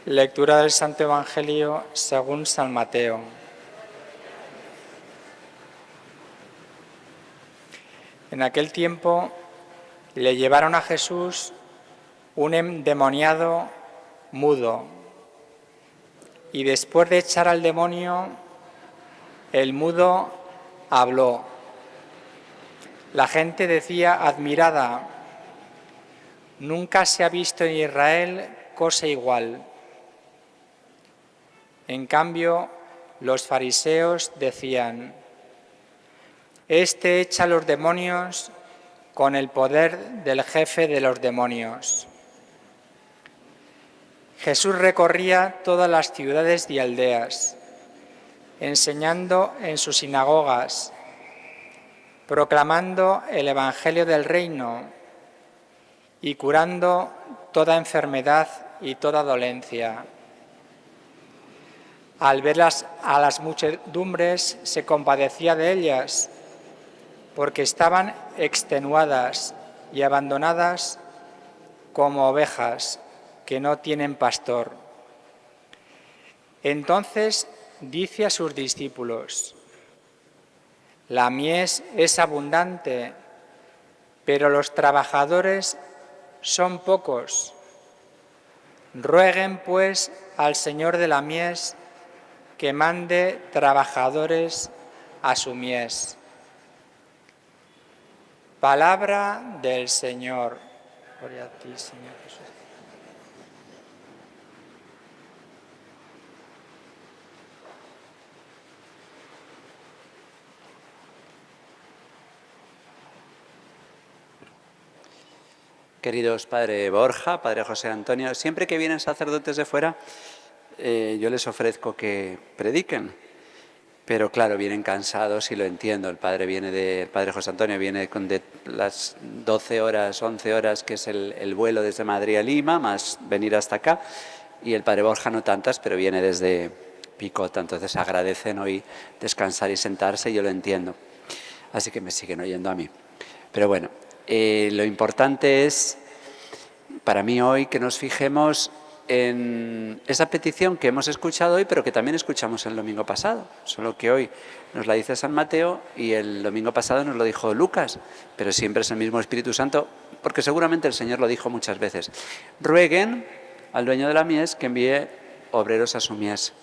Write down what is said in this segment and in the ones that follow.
Lectura del Santo Evangelio según San Mateo. En aquel tiempo le llevaron a Jesús un endemoniado mudo, y después de echar al demonio, el mudo habló. La gente decía admirada: nunca se ha visto en Israel cosa igual. En cambio, los fariseos decían: este echa a los demonios con el poder del jefe de los demonios. Jesús recorría todas las ciudades y aldeas, enseñando en sus sinagogas, proclamando el Evangelio del Reino y curando toda enfermedad y toda dolencia. Al ver a las muchedumbres se compadecía de ellas, porque estaban extenuadas y abandonadas como ovejas que no tienen pastor. Entonces dice a sus discípulos: la mies es abundante, pero los trabajadores son pocos. Rueguen pues al Señor de la mies que mande trabajadores a su mies. Palabra del Señor. Gloria a ti, Señor Jesús. Queridos Padre Borja, Padre José Antonio, siempre que vienen sacerdotes de fuera, yo les ofrezco que prediquen, pero claro, vienen cansados y lo entiendo. El Padre José Antonio viene de las 12 horas, 11 horas, que es el vuelo desde Madrid a Lima, más venir hasta acá, y el Padre Borja no tantas, pero viene desde Picota, entonces agradecen hoy descansar y sentarse, y yo lo entiendo. Así que me siguen oyendo a mí. Pero bueno, lo importante es, para mí hoy, que nos fijemos en esa petición que hemos escuchado hoy, pero que también escuchamos el domingo pasado, solo que hoy nos la dice San Mateo y el domingo pasado nos lo dijo Lucas, pero siempre es el mismo Espíritu Santo, porque seguramente el Señor lo dijo muchas veces. Rueguen al dueño de la mies que envíe obreros a su mies.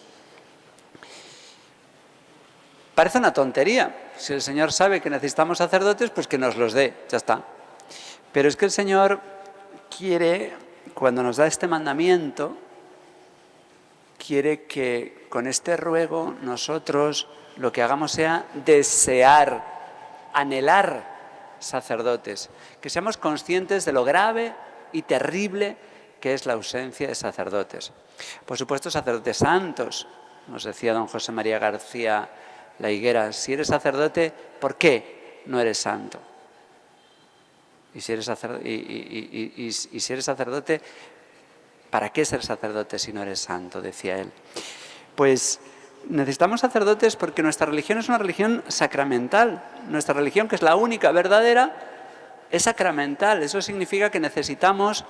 Parece una tontería. Si el Señor sabe que necesitamos sacerdotes, pues que nos los dé, ya está. Pero es que el Señor quiere, cuando nos da este mandamiento, quiere que con este ruego nosotros lo que hagamos sea desear, anhelar sacerdotes, que seamos conscientes de lo grave y terrible que es la ausencia de sacerdotes. Por supuesto, sacerdotes santos, nos decía don José María García La Higuera: si eres sacerdote, ¿por qué no eres santo? Y si eres sacerdote, ¿para qué ser sacerdote si no eres santo?, decía él. Pues necesitamos sacerdotes porque nuestra religión es una religión sacramental. Nuestra religión, que es la única verdadera, es sacramental. Eso significa que necesitamos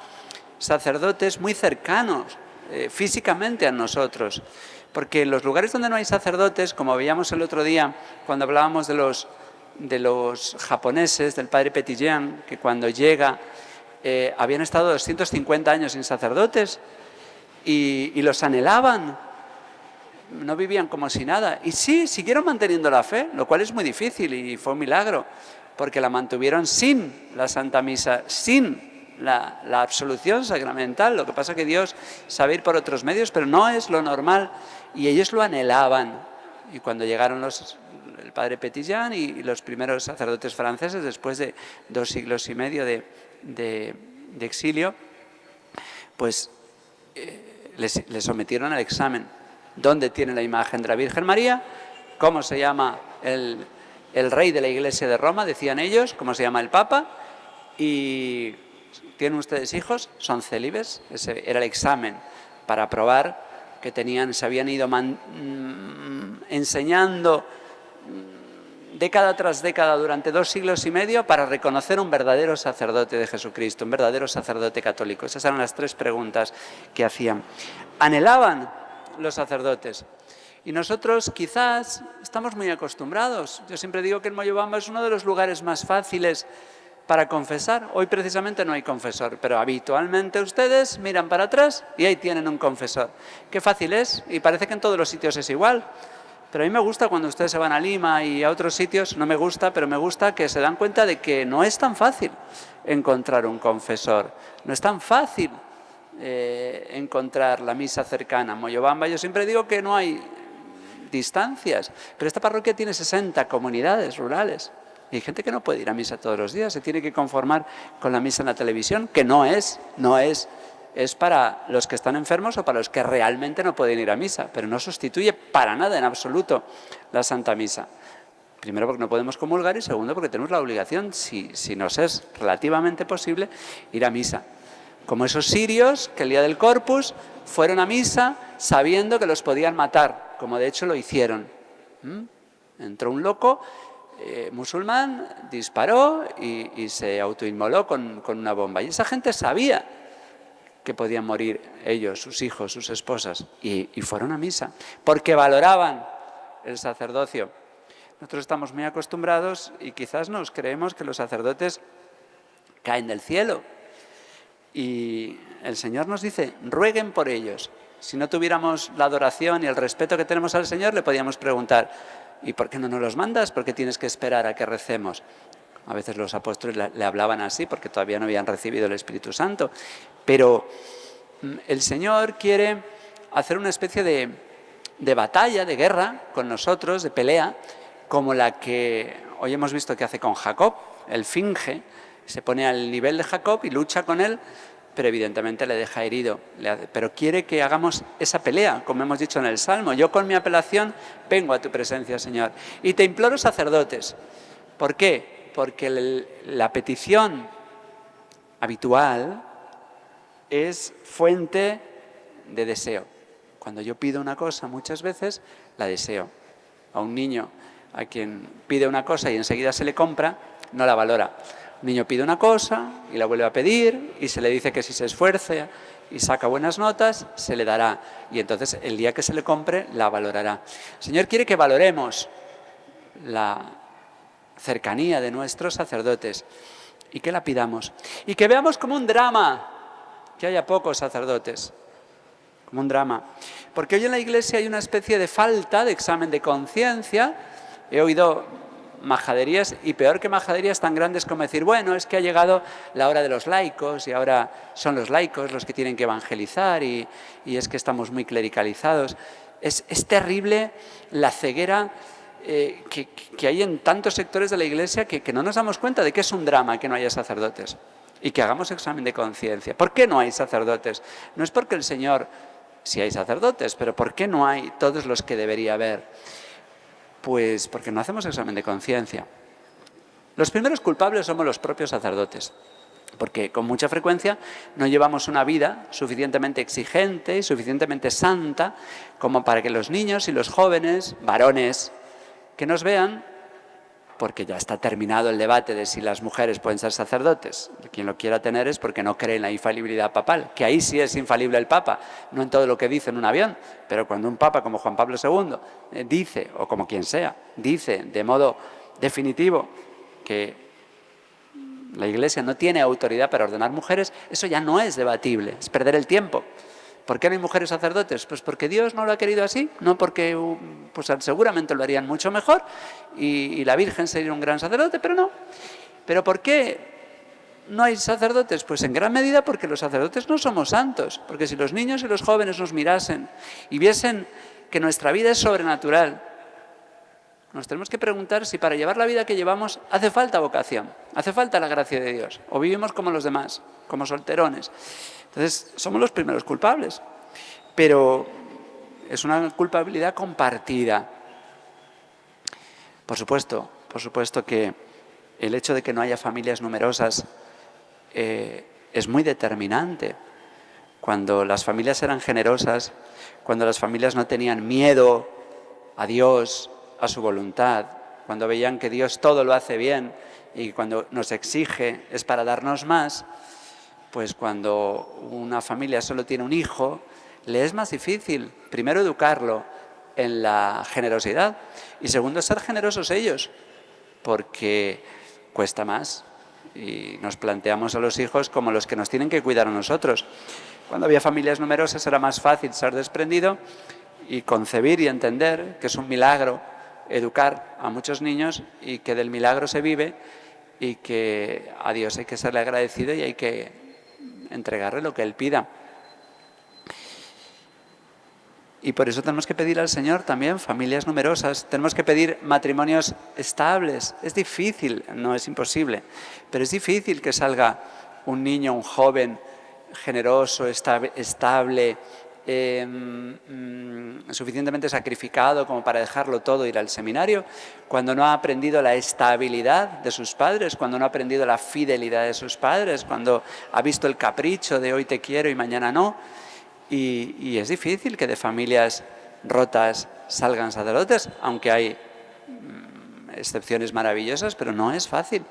sacerdotes muy cercanos físicamente a nosotros. Porque en los lugares donde no hay sacerdotes, como veíamos el otro día cuando hablábamos de los japoneses, del padre Petillán, que cuando llega habían estado 250 años sin sacerdotes y los anhelaban, no vivían como si nada. Y sí, siguieron manteniendo la fe, lo cual es muy difícil y fue un milagro, porque la mantuvieron sin la Santa Misa, sin la absolución sacramental. Lo que pasa es que Dios sabe ir por otros medios, pero no es lo normal, y ellos lo anhelaban. Y cuando llegaron el padre Petillán y los primeros sacerdotes franceses, después de 2 siglos y medio de exilio, pues les sometieron al examen. ¿Dónde tiene la imagen de la Virgen María? ¿Cómo se llama el rey de la Iglesia de Roma? Decían ellos. ¿Cómo se llama el Papa? Y ¿tienen ustedes hijos? ¿Son célibes? Ese era el examen para probar que se habían ido enseñando década tras década, durante 2 siglos y medio, para reconocer un verdadero sacerdote de Jesucristo, un verdadero sacerdote católico. Esas eran las 3 preguntas que hacían. Anhelaban los sacerdotes. Y nosotros quizás estamos muy acostumbrados. Yo siempre digo que en Moyobamba es uno de los lugares más fáciles para confesar. Hoy precisamente no hay confesor, pero habitualmente ustedes miran para atrás y ahí tienen un confesor. Qué fácil es, y parece que en todos los sitios es igual. Pero a mí me gusta cuando ustedes se van a Lima y a otros sitios, no me gusta, pero me gusta que se dan cuenta de que no es tan fácil encontrar un confesor. No es tan fácil encontrar la misa cercana. En Moyobamba yo siempre digo que no hay distancias, pero esta parroquia tiene 60 comunidades rurales y hay gente que no puede ir a misa todos los días, se tiene que conformar con la misa en la televisión, que no es para los que están enfermos o para los que realmente no pueden ir a misa, pero no sustituye para nada en absoluto la Santa Misa. Primero porque no podemos comulgar y segundo porque tenemos la obligación, si nos es relativamente posible, ir a misa. Como esos sirios que el día del Corpus fueron a misa sabiendo que los podían matar, como de hecho lo hicieron. Entró un loco musulmán, disparó y se autoinmoló con una bomba. Y esa gente sabía que podían morir ellos, sus hijos, sus esposas, y fueron a misa, porque valoraban el sacerdocio. Nosotros estamos muy acostumbrados y quizás nos creemos que los sacerdotes caen del cielo. Y el Señor nos dice, rueguen por ellos. Si no tuviéramos la adoración y el respeto que tenemos al Señor, le podíamos preguntar, ¿y por qué no nos los mandas? ¿Por qué tienes que esperar a que recemos? A veces los apóstoles le hablaban así porque todavía no habían recibido el Espíritu Santo. Pero el Señor quiere hacer una especie de batalla, de guerra con nosotros, de pelea, como la que hoy hemos visto que hace con Jacob. Él finge, se pone al nivel de Jacob y lucha con él, pero evidentemente le deja herido. Pero quiere que hagamos esa pelea, como hemos dicho en el Salmo. Yo con mi apelación vengo a tu presencia, Señor. Y te imploro, sacerdotes. ¿Por qué? Porque la petición habitual es fuente de deseo. Cuando yo pido una cosa, muchas veces la deseo. A un niño a quien pide una cosa y enseguida se le compra, no la valora. Un niño pide una cosa y la vuelve a pedir y se le dice que si se esfuerza y saca buenas notas, se le dará. Y entonces el día que se le compre, la valorará. El Señor quiere que valoremos la cercanía de nuestros sacerdotes y que la pidamos. Y que veamos como un drama que haya pocos sacerdotes. Como un drama. Porque hoy en la Iglesia hay una especie de falta de examen de conciencia. He oído majaderías, y peor que majaderías tan grandes como decir, bueno, es que ha llegado la hora de los laicos y ahora son los laicos los que tienen que evangelizar y es que estamos muy clericalizados. Es terrible la ceguera que hay en tantos sectores de la Iglesia que no nos damos cuenta de que es un drama que no haya sacerdotes y que hagamos examen de conciencia. ¿Por qué no hay sacerdotes? No es porque el Señor, sí hay sacerdotes, pero ¿por qué no hay todos los que debería haber? Pues porque no hacemos examen de conciencia. Los primeros culpables somos los propios sacerdotes, porque con mucha frecuencia no llevamos una vida suficientemente exigente y suficientemente santa como para que los niños y los jóvenes, varones, que nos vean, porque ya está terminado el debate de si las mujeres pueden ser sacerdotes. Quien lo quiera tener es porque no cree en la infalibilidad papal, que ahí sí es infalible el Papa, no en todo lo que dice en un avión, pero cuando un Papa como Juan Pablo II dice, o como quien sea, dice de modo definitivo que la Iglesia no tiene autoridad para ordenar mujeres, eso ya no es debatible, es perder el tiempo. ¿Por qué no hay mujeres sacerdotes? Pues porque Dios no lo ha querido así, no porque pues seguramente lo harían mucho mejor y la Virgen sería un gran sacerdote, pero no. ¿Pero por qué no hay sacerdotes? Pues en gran medida porque los sacerdotes no somos santos, porque si los niños y los jóvenes nos mirasen y viesen que nuestra vida es sobrenatural, nos tenemos que preguntar si para llevar la vida que llevamos hace falta vocación, hace falta la gracia de Dios, o vivimos como los demás, como solterones. Entonces, somos los primeros culpables, pero es una culpabilidad compartida. Por supuesto que el hecho de que no haya familias numerosas es muy determinante. Cuando las familias eran generosas, cuando las familias no tenían miedo a Dios, a su voluntad, cuando veían que Dios todo lo hace bien y cuando nos exige es para darnos más, pues cuando una familia solo tiene un hijo, le es más difícil, primero, educarlo en la generosidad y segundo, ser generosos ellos, porque cuesta más y nos planteamos a los hijos como los que nos tienen que cuidar a nosotros. Cuando había familias numerosas era más fácil ser desprendido y concebir y entender que es un milagro educar a muchos niños y que del milagro se vive y que a Dios hay que serle agradecido y hay que entregarle lo que Él pida. Y por eso tenemos que pedir al Señor también familias numerosas, tenemos que pedir matrimonios estables. Es difícil, no es imposible, pero es difícil que salga un niño, un joven generoso, estable, suficientemente sacrificado como para dejarlo todo, ir al seminario, cuando no ha aprendido la estabilidad de sus padres, cuando no ha aprendido la fidelidad de sus padres, cuando ha visto el capricho de hoy te quiero y mañana no. Y es difícil que de familias rotas salgan sacerdotes, aunque hay excepciones maravillosas, pero no es fácil.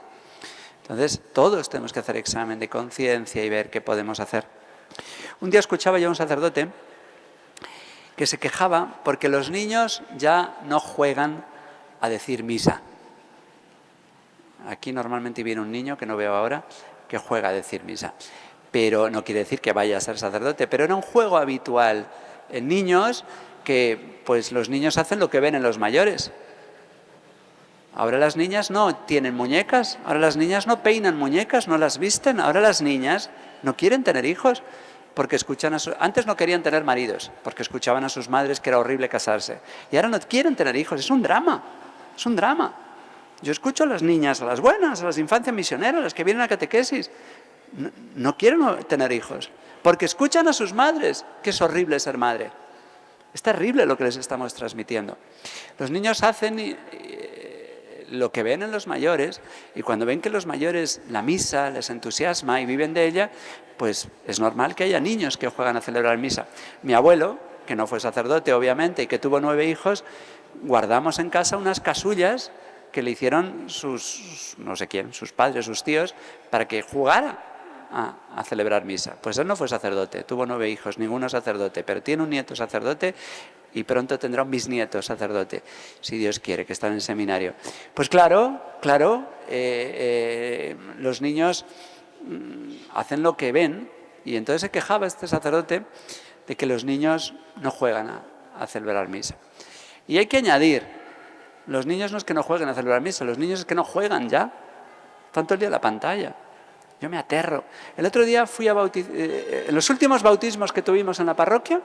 Entonces, todos tenemos que hacer examen de conciencia y ver qué podemos hacer. Un día escuchaba yo a un sacerdote que se quejaba porque los niños ya no juegan a decir misa. Aquí normalmente viene un niño, que no veo ahora, que juega a decir misa. Pero no quiere decir que vaya a ser sacerdote, pero era un juego habitual en niños que, pues los niños hacen lo que ven en los mayores. Ahora las niñas no tienen muñecas, ahora las niñas no peinan muñecas, no las visten, ahora las niñas no quieren tener hijos porque escuchan antes no querían tener maridos porque escuchaban a sus madres que era horrible casarse y ahora no quieren tener hijos, es un drama, es un drama. Yo escucho a las niñas, a las buenas, a las infancias misioneras, a las que vienen a catequesis, no quieren tener hijos porque escuchan a sus madres que es horrible ser madre. Es terrible lo que les estamos transmitiendo. Los niños hacen lo que ven en los mayores y cuando ven que los mayores la misa les entusiasma y viven de ella, pues es normal que haya niños que juegan a celebrar misa. Mi abuelo, que no fue sacerdote obviamente y que tuvo 9 hijos, guardamos en casa unas casullas que le hicieron sus, no sé quién, sus padres, sus tíos, para que jugara a celebrar misa. Pues él no fue sacerdote, tuvo 9 hijos, ninguno sacerdote, pero tiene un nieto sacerdote y pronto tendrá un bisnieto sacerdote, si Dios quiere, que está en el seminario. Pues claro, los niños hacen lo que ven y entonces se quejaba este sacerdote de que los niños no juegan a celebrar misa. Y hay que añadir, los niños no es que no jueguen a celebrar misa, los niños es que no juegan ya, tanto el día de la pantalla. Yo me aterro. El otro día fui a bautizar, en los últimos bautismos que tuvimos en la parroquia,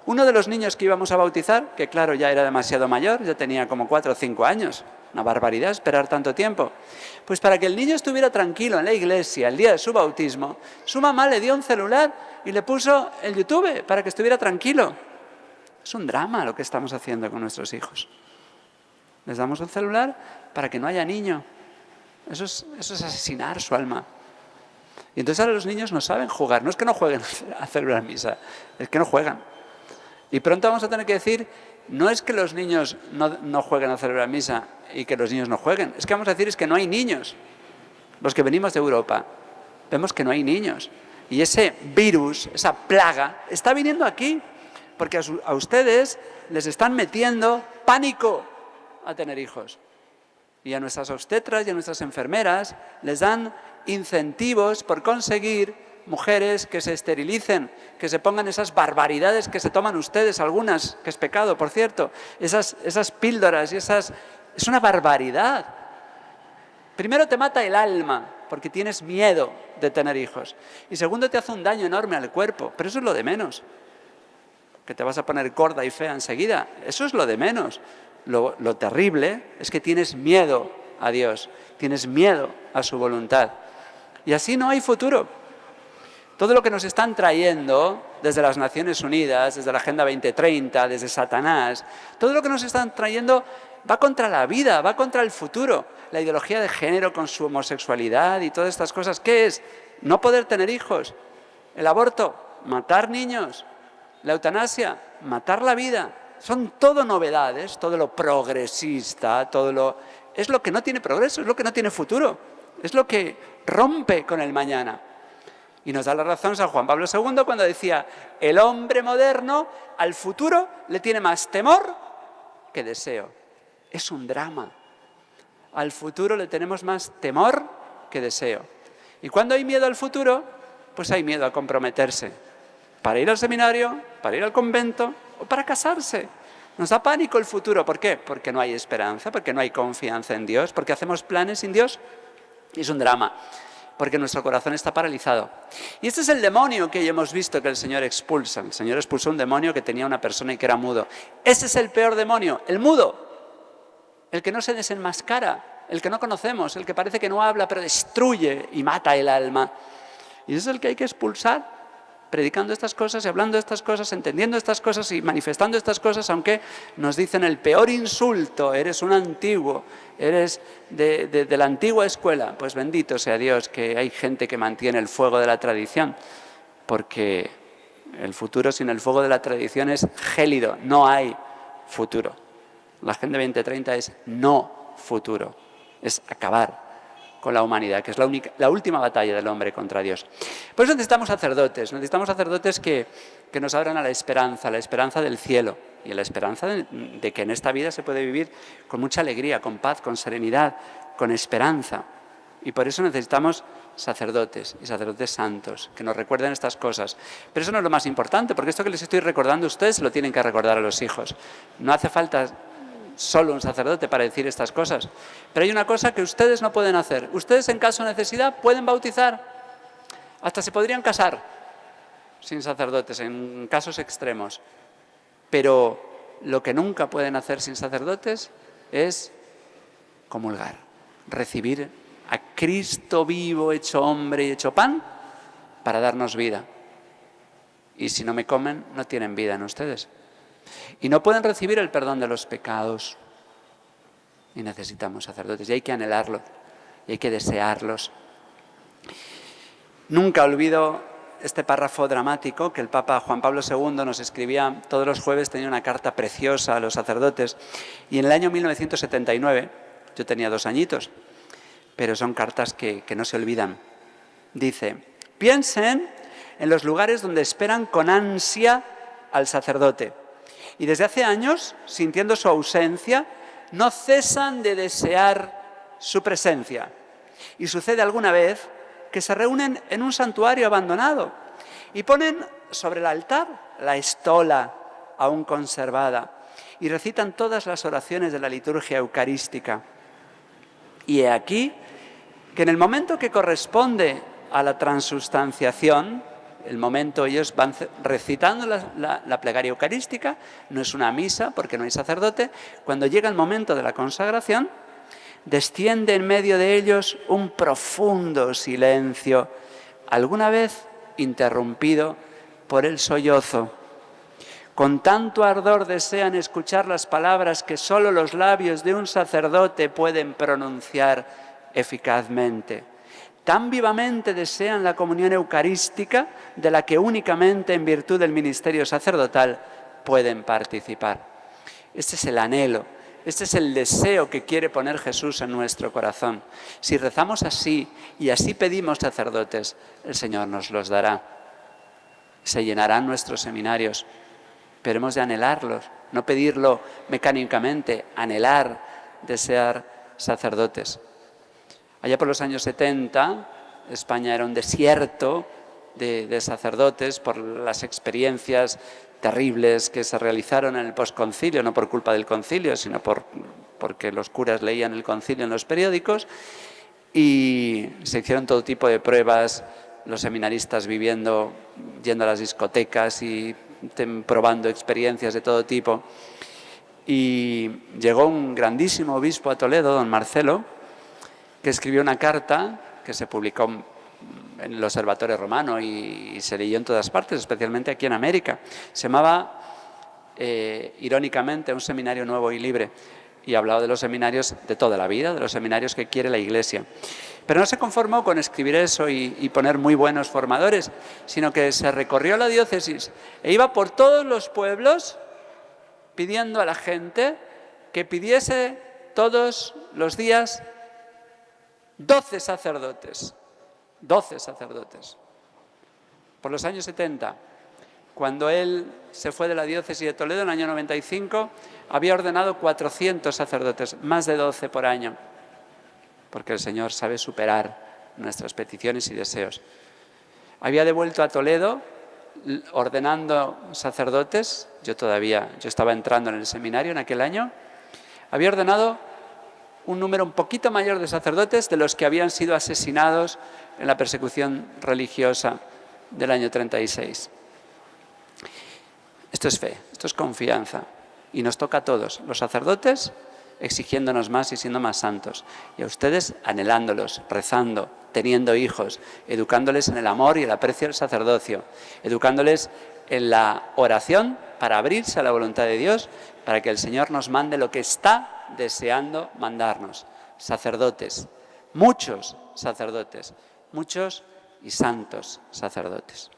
uno de los niños que íbamos a bautizar, que claro ya era demasiado mayor, ya tenía como 4 o 5 años, una barbaridad esperar tanto tiempo, pues para que el niño estuviera tranquilo en la iglesia el día de su bautismo, su mamá le dio un celular y le puso el YouTube para que estuviera tranquilo. Es un drama lo que estamos haciendo con nuestros hijos. Les damos un celular para que no haya niño. Eso es asesinar su alma. Y entonces ahora los niños no saben jugar. No es que no jueguen a celebrar misa, es que no juegan. Y pronto vamos a tener que decir, no es que los niños no jueguen a celebrar misa y que los niños no jueguen. Es que vamos a decir es que no hay niños. Los que venimos de Europa, vemos que no hay niños. Y ese virus, esa plaga, está viniendo aquí. Porque a ustedes les están metiendo pánico a tener hijos. Y a nuestras obstetras y a nuestras enfermeras les dan incentivos por conseguir mujeres que se esterilicen, que se pongan esas barbaridades que se toman ustedes, algunas, que es pecado, por cierto, esas píldoras y esas... Es una barbaridad. Primero te mata el alma, porque tienes miedo de tener hijos. Y segundo, te hace un daño enorme al cuerpo, pero eso es lo de menos. Que te vas a poner gorda y fea enseguida, eso es lo de menos. Lo terrible es que tienes miedo a Dios, tienes miedo a su voluntad. Y así no hay futuro. Todo lo que nos están trayendo desde las Naciones Unidas, desde la Agenda 2030, desde Satanás, todo lo que nos están trayendo va contra la vida, va contra el futuro. La ideología de género con su homosexualidad y todas estas cosas, ¿qué es? No poder tener hijos. El aborto, matar niños. La eutanasia, matar la vida. Son todo novedades, todo lo progresista, todo lo es lo que no tiene progreso, es lo que no tiene futuro, es lo que rompe con el mañana. Y nos da la razón San Juan Pablo II cuando decía, el hombre moderno al futuro le tiene más temor que deseo. Es un drama. Al futuro le tenemos más temor que deseo. Y cuando hay miedo al futuro, pues hay miedo a comprometerse. Para ir al seminario, para ir al convento o para casarse. Nos da pánico el futuro. ¿Por qué? Porque no hay esperanza, porque no hay confianza en Dios, porque hacemos planes sin Dios. Y es un drama, porque nuestro corazón está paralizado. Y este es el demonio que ya hemos visto que el Señor expulsa. El Señor expulsó un demonio que tenía una persona y que era mudo. Ese es el peor demonio, el mudo. El que no se desenmascara, el que no conocemos, el que parece que no habla, pero destruye y mata el alma. Y ese es el que hay que expulsar, predicando estas cosas y hablando estas cosas, entendiendo estas cosas y manifestando estas cosas, aunque nos dicen el peor insulto, eres un antiguo, eres de la antigua escuela. Pues bendito sea Dios que hay gente que mantiene el fuego de la tradición, porque el futuro sin el fuego de la tradición es gélido, no hay futuro. La Agenda 2030 es no futuro, es acabar con la humanidad, que es la última batalla del hombre contra Dios. Por eso necesitamos sacerdotes que nos abran a la esperanza del cielo y a la esperanza de que en esta vida se puede vivir con mucha alegría, con paz, con serenidad, con esperanza. Y por eso necesitamos sacerdotes y sacerdotes santos que nos recuerden estas cosas. Pero eso no es lo más importante, porque esto que les estoy recordando ustedes se lo tienen que recordar a los hijos. No hace falta solo un sacerdote para decir estas cosas. Pero hay una cosa que ustedes no pueden hacer. Ustedes, en caso de necesidad, pueden bautizar. Hasta se podrían casar sin sacerdotes, en casos extremos. Pero lo que nunca pueden hacer sin sacerdotes es comulgar, recibir a Cristo vivo, hecho hombre y hecho pan, para darnos vida. Y si no me comen, no tienen vida en ustedes. Y no pueden recibir el perdón de los pecados. Y necesitamos sacerdotes, y hay que anhelarlos, y hay que desearlos. Nunca olvido este párrafo dramático que el Papa Juan Pablo II nos escribía todos los jueves. Tenía una carta preciosa a los sacerdotes. Y en el año 1979, yo tenía 2 añitos, pero son cartas que no se olvidan. Dice, piensen en los lugares donde esperan con ansia al sacerdote. Y desde hace años, sintiendo su ausencia, no cesan de desear su presencia. Y sucede alguna vez que se reúnen en un santuario abandonado y ponen sobre el altar la estola aún conservada y recitan todas las oraciones de la liturgia eucarística. Y he aquí que en el momento que corresponde a la transustanciación, el momento ellos van recitando la plegaria eucarística, no es una misa porque no hay sacerdote. Cuando llega el momento de la consagración, desciende en medio de ellos un profundo silencio, alguna vez interrumpido por el sollozo. Con tanto ardor desean escuchar las palabras que solo los labios de un sacerdote pueden pronunciar eficazmente. Tan vivamente desean la comunión eucarística, de la que únicamente en virtud del ministerio sacerdotal pueden participar. Este es el anhelo, este es el deseo que quiere poner Jesús en nuestro corazón. Si rezamos así y así pedimos sacerdotes, el Señor nos los dará. Se llenarán nuestros seminarios, pero hemos de anhelarlos, no pedirlo mecánicamente, anhelar, desear sacerdotes. Allá por los años 70, España era un desierto de sacerdotes por las experiencias terribles que se realizaron en el posconcilio, no por culpa del concilio, sino porque los curas leían el concilio en los periódicos, y se hicieron todo tipo de pruebas, los seminaristas yendo a las discotecas y probando experiencias de todo tipo. Y llegó un grandísimo obispo a Toledo, don Marcelo, que escribió una carta que se publicó en el Observatorio Romano y se leyó en todas partes, especialmente aquí en América. Se llamaba, irónicamente, Un seminario nuevo y libre, y hablaba de los seminarios de toda la vida, de los seminarios que quiere la Iglesia. Pero no se conformó con escribir eso y poner muy buenos formadores, sino que se recorrió la diócesis e iba por todos los pueblos pidiendo a la gente que pidiese todos los días 12 sacerdotes. 12 sacerdotes. Por los años 70, cuando él se fue de la diócesis de Toledo en el año 95, había ordenado 400 sacerdotes, más de 12 por año, porque el Señor sabe superar nuestras peticiones y deseos. Había devuelto a Toledo ordenando sacerdotes, yo estaba entrando en el seminario en aquel año, había ordenado un número un poquito mayor de sacerdotes de los que habían sido asesinados en la persecución religiosa del año 36. Esto es fe, esto es confianza y nos toca a todos, los sacerdotes exigiéndonos más y siendo más santos, y a ustedes anhelándolos, rezando, teniendo hijos, educándoles en el amor y el aprecio del sacerdocio, educándoles en la oración para abrirse a la voluntad de Dios, para que el Señor nos mande lo que está deseando mandarnos. Sacerdotes, muchos y santos sacerdotes.